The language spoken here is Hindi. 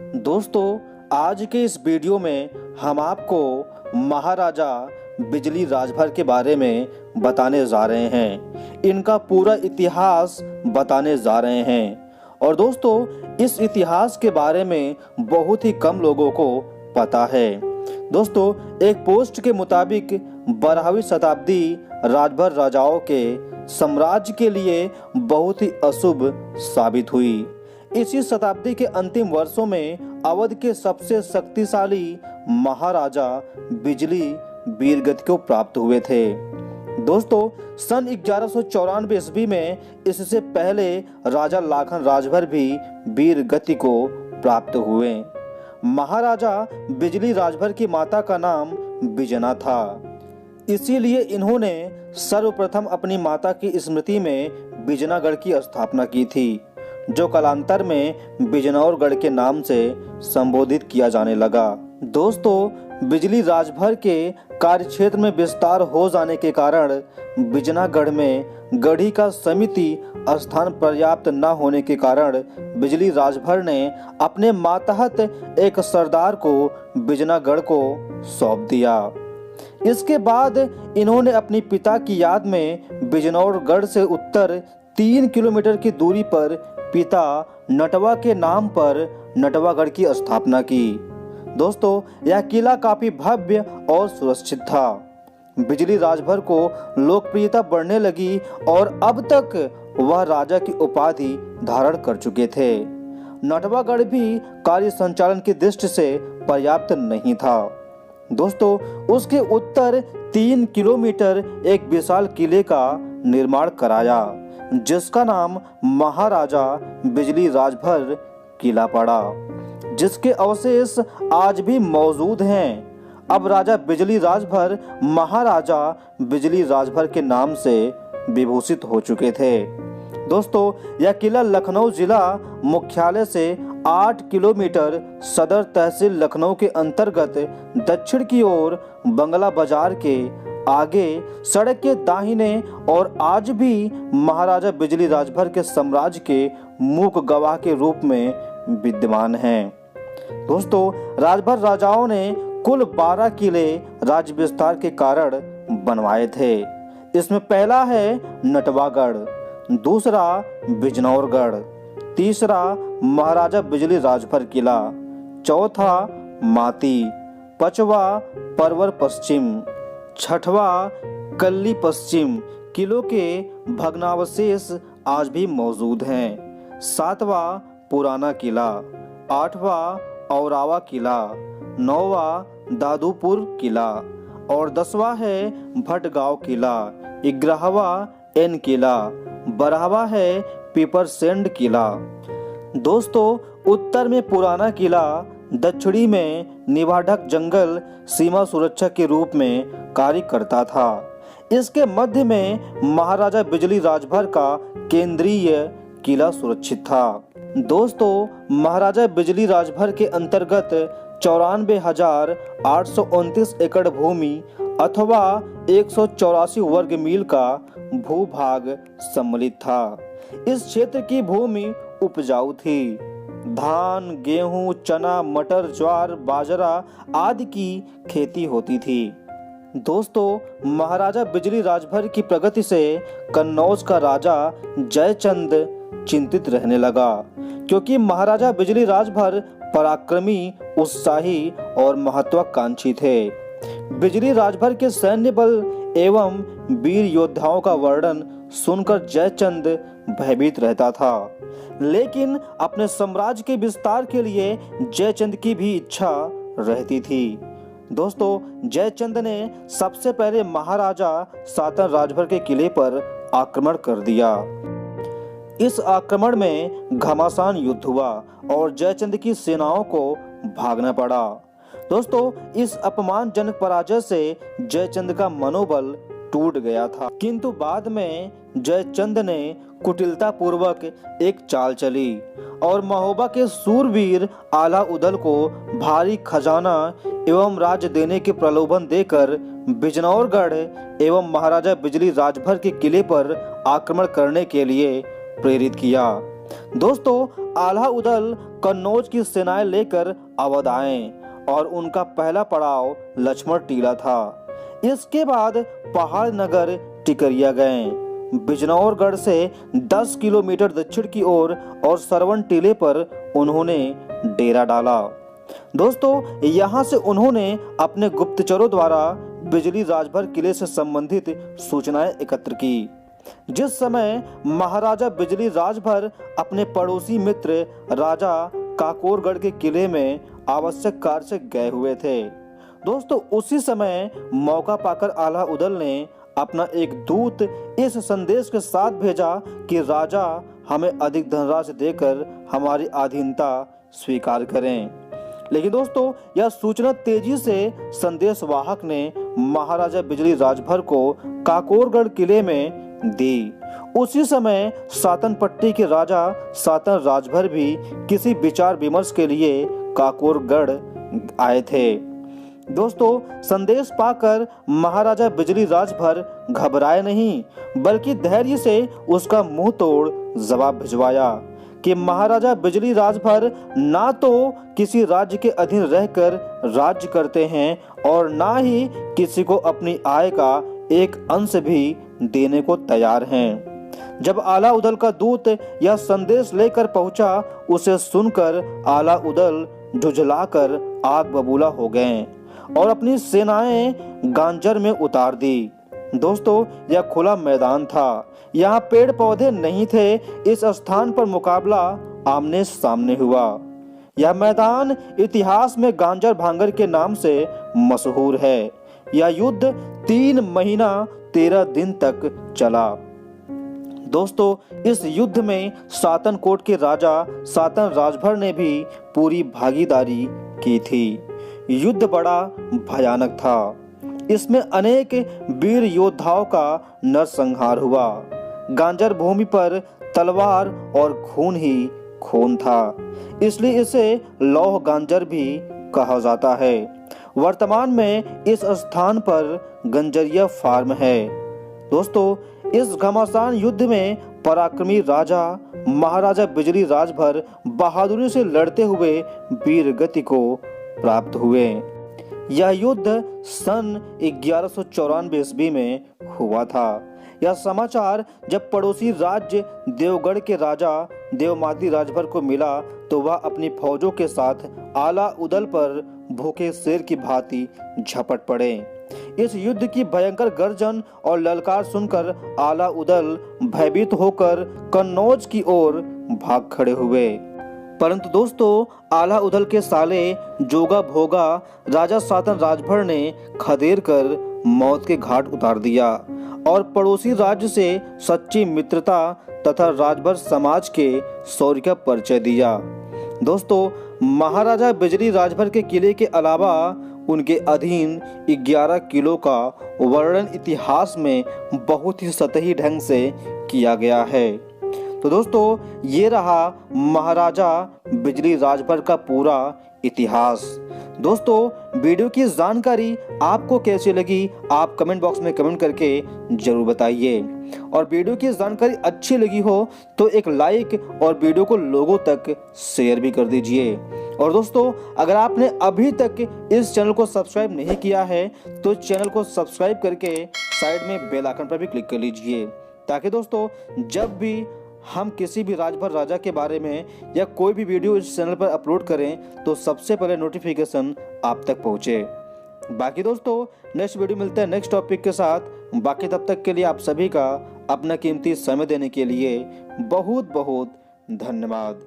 दोस्तों, आज के इस वीडियो में हम आपको महाराजा बिजली राजभर के बारे में बताने जा रहे हैं। इनका पूरा इतिहास बताने जा रहे हैं। और दोस्तों, इस इतिहास के बारे में बहुत ही कम लोगों को पता है। दोस्तों, एक पोस्ट के मुताबिक 12वीं शताब्दी राजभर राजाओं के साम्राज्य के लिए बहुत ही अशुभ साबित हुई। इसी शताब्दी के अंतिम वर्षों में अवध के सबसे शक्तिशाली महाराजा बिजली वीरगति को प्राप्त हुए थे। दोस्तों, सन 1194 ईस्वी में इससे पहले राजा लाखन राजभर भी वीरगति को प्राप्त हुए। महाराजा बिजली राजभर की माता का नाम बिजना था, इसीलिए इन्होंने सर्वप्रथम अपनी माता की स्मृति में बिजनागढ़ की स्थापना की थी, जो कालांतर में बिजनौरगढ़ के नाम से संबोधित किया जाने लगा। दोस्तों, बिजली राजभर के कार्यक्षेत्र में विस्तार हो जाने के कारण बिजनागढ़ में गढ़ी का समिति स्थान पर्याप्त न होने के कारण बिजली राजभर ने अपने मातहत एक सरदार को बिजनागढ़ को सौंप दिया। इसके बाद इन्होंने अपने पिता की याद में बिजनौरगढ़ से उत्तर 3 किलोमीटर की दूरी पर पिता नटवा के नाम पर नटवागढ़ की स्थापना की। दोस्तों, यह किला काफी भव्य और सुरक्षित था। बिजली राजभर को लोकप्रियता बढ़ने लगी और अब तक वह राजा की उपाधि धारण कर चुके थे। नटवागढ़ भी कार्य संचालन की दृष्टि से पर्याप्त नहीं था। दोस्तों, उसके उत्तर 3 किलोमीटर एक विशाल किले का निर्माण कराया, जिसका नाम महाराजा बिजली राजभर किला पड़ा, जिसके अवशेष आज भी मौजूद हैं। अब राजा बिजली राजभर महाराजा बिजली राजभर के नाम से विभूषित हो चुके थे। दोस्तों, यह किला लखनऊ जिला मुख्यालय से 8 किलोमीटर सदर तहसील लखनऊ के अंतर्गत दक्षिण की ओर बंगला बाजार के आगे सड़क के दाहिने और आज भी महाराजा बिजली राजभर के साम्राज्य के मूक गवाह के रूप में विद्यमान है। दोस्तों, राजभर राजाओं ने कुल 12 किले राज्य विस्तार के कारण बनवाए थे। इसमें पहला है नटवागढ़, दूसरा बिजनौरगढ़, तीसरा महाराजा बिजली राजभर किला, चौथा माती, पांचवा परवर पश्चिम, छठवा कल्ली पश्चिम। किलों के भग्नावशेष आज भी मौजूद हैं। सातवां पुराना किला, आठवां औरावा किला, नौवां दादूपुर किला और 10वां है भटगांव किला, 11वां एन किला, 12वां है पीपरसेंड किला। दोस्तों, उत्तर में पुराना किला, दक्षिणी में निवाढ़क जंगल सीमा सुरक्षा के रूप में कार्य करता था। इसके मध्य में महाराजा बिजली राजभर का केंद्रीय किला सुरक्षित था। दोस्तों, महाराजा बिजली राजभर के अंतर्गत 94,829 एकड़ भूमि अथवा 184 वर्ग मील का भूभाग सम्मिलित था। इस क्षेत्र की भूमि उपजाऊ थी। धान, गेहूं, चना, मटर, ज्वार, बाजरा आदि की खेती होती थी। दोस्तों, महाराजा बिजली राजभर की प्रगति से कन्नौज का राजा जयचंद चिंतित रहने लगा, क्योंकि महाराजा बिजली राजभर पराक्रमी, उत्साही और महत्वाकांक्षी थे। बिजली राजभर के सैन्य बल एवं वीर योद्धाओं का वर्णन सुनकर जयचंद भयभीत रहता था, लेकिन अपने साम्राज्य के विस्तार के लिए जयचंद की भी इच्छा रहती थी। दोस्तों, जयचंद ने सबसे पहले महाराजा सातन राजभर के किले पर आक्रमण कर दिया। इस आक्रमण में घमासान युद्ध हुआ और जयचंद की सेनाओं को भागना पड़ा। दोस्तों, इस अपमानजनक पराजय से जयचंद का मनोबल टूट गया था, किंतु बाद में जयचंद ने कुटिलता पूर्वक एक चाल चली और महोबा के सूरवीर आला उदल को भारी खजाना एवं राज्य देने के प्रलोभन देकर बिजनौरगढ़ एवं महाराजा बिजली राजभर के किले पर आक्रमण करने के लिए प्रेरित किया। दोस्तों, आला उदल कन्नौज की सेनाएं लेकर अवध आए और उनका पहला पड़ाव लक्ष्मण टीला था। इसके बाद पहाड़ नगर टिकरिया गए। बिजनौरगढ़ से 10 किलोमीटर दक्षिण की ओर और सरवन टीले पर उन्होंने डेरा डाला। दोस्तों, यहाँ से उन्होंने अपने गुप्तचरों द्वारा बिजली राजभर किले से संबंधित सूचनाएं एकत्र की। जिस समय महाराजा बिजली राजभर अपने पड़ोसी मित्र राजा काकोरगढ़ के किले में आवश्यक कार्य से गए हुए थे। दोस्तों, उसी समय मौका पाकर आला उदल ने अपना एक दूत इस संदेश के साथ भेजा कि राजा हमें अधिक धनराशि देकर हमारी अधीनता स्वीकार करें। लेकिन दोस्तों, यह सूचना तेजी से संदेशवाहक ने महाराजा बिजली राजभर को काकोरगढ़ किले में दी। उसी समय सातनपट्टी के राजा सातन राजभर भी किसी विचार विमर्श के लिए काकोरगढ़ आए थे। दोस्तों, संदेश पाकर महाराजा बिजली राजभर घबराए नहीं, बल्कि धैर्य से उसका मुंह तोड़ जवाब भिजवाया कि महाराजा बिजली राजभर ना तो किसी राज्य के अधीन रहकर राज्य करते हैं और ना ही किसी को अपनी आय का एक अंश भी देने को तैयार हैं। जब आला उदल का दूत यह संदेश लेकर पहुंचा, उसे सुनकर आला उदल झुझलाकर आग बबूला हो गए और अपनी सेनाएं गांजर में उतार दी। दोस्तों, यह खुला मैदान था, यहाँ पेड़ पौधे नहीं थे। इस स्थान पर मुकाबला आमने सामने हुआ। यह मैदान इतिहास में गांजर भांगर के नाम से मशहूर है। यह युद्ध 3 महीना 13 दिन तक चला। दोस्तों, इस युद्ध में सातनकोट के राजा सातन राजभर ने भी पूरी भागीदारी की थी। युद्ध बड़ा भयानक था। इसमें अनेक वीर योद्धाओं का नरसंहार हुआ। गांजर भूमि पर तलवार और खून ही खून था, इसलिए इसे लौह गांजर भी कहा जाता है। वर्तमान में इस स्थान पर गंजरिया फार्म है। दोस्तों, इस घमासान युद्ध में पराक्रमी राजा महाराजा बिजली राजभर बहादुरी से लड़ते हुए वीर गति को प्राप्त हुए। यह युद्ध सन 1194 ईस्वी में हुआ था। यह समाचार जब पड़ोसी राज्य देवगढ़ के राजा देवमाती राजभर को मिला तो वह अपनी फौजों के साथ आला उदल पर भूखे शेर की भांति झपट पड़े। इस युद्ध की भयंकर गर्जन और ललकार सुनकर आला उदल भयभीत होकर कन्नौज की ओर भाग खड़े हुए। परंतु दोस्तों, आला उदल के साले जोगा भोगा राजा सातन राजभर ने खदेड़ कर मौत के घाट उतार दिया और पड़ोसी राज्य से सच्ची मित्रता तथा राजभर समाज के शौर्य का परिचय दिया। दोस्तों, महाराजा बिजली राजभर के किले के अलावा उनके अधीन 11 किलों का वर्णन इतिहास में बहुत ही सतही ढंग से किया गया है। तो दोस्तों, ये रहा महाराजा बिजली राजभर का पूरा इतिहास। दोस्तों, वीडियो की जानकारी आपको कैसी लगी आप कमेंट बॉक्स में कमेंट करके जरूर बताइए और वीडियो की जानकारी अच्छी लगी हो तो एक लाइक और वीडियो को लोगों तक शेयर भी कर दीजिए। और दोस्तों, अगर आपने अभी तक इस चैनल को सब्सक्राइब नहीं किया है तो चैनल को सब्सक्राइब करके साइड में बेल आइकन पर भी क्लिक कर लीजिए, ताकि दोस्तों जब भी हम किसी भी राजभर राजा के बारे में या कोई भी वीडियो इस चैनल पर अपलोड करें तो सबसे पहले नोटिफिकेशन आप तक पहुंचे। बाकी दोस्तों, नेक्स्ट वीडियो मिलते हैं नेक्स्ट टॉपिक के साथ। बाकी तब तक के लिए आप सभी का अपना कीमती समय देने के लिए बहुत बहुत धन्यवाद।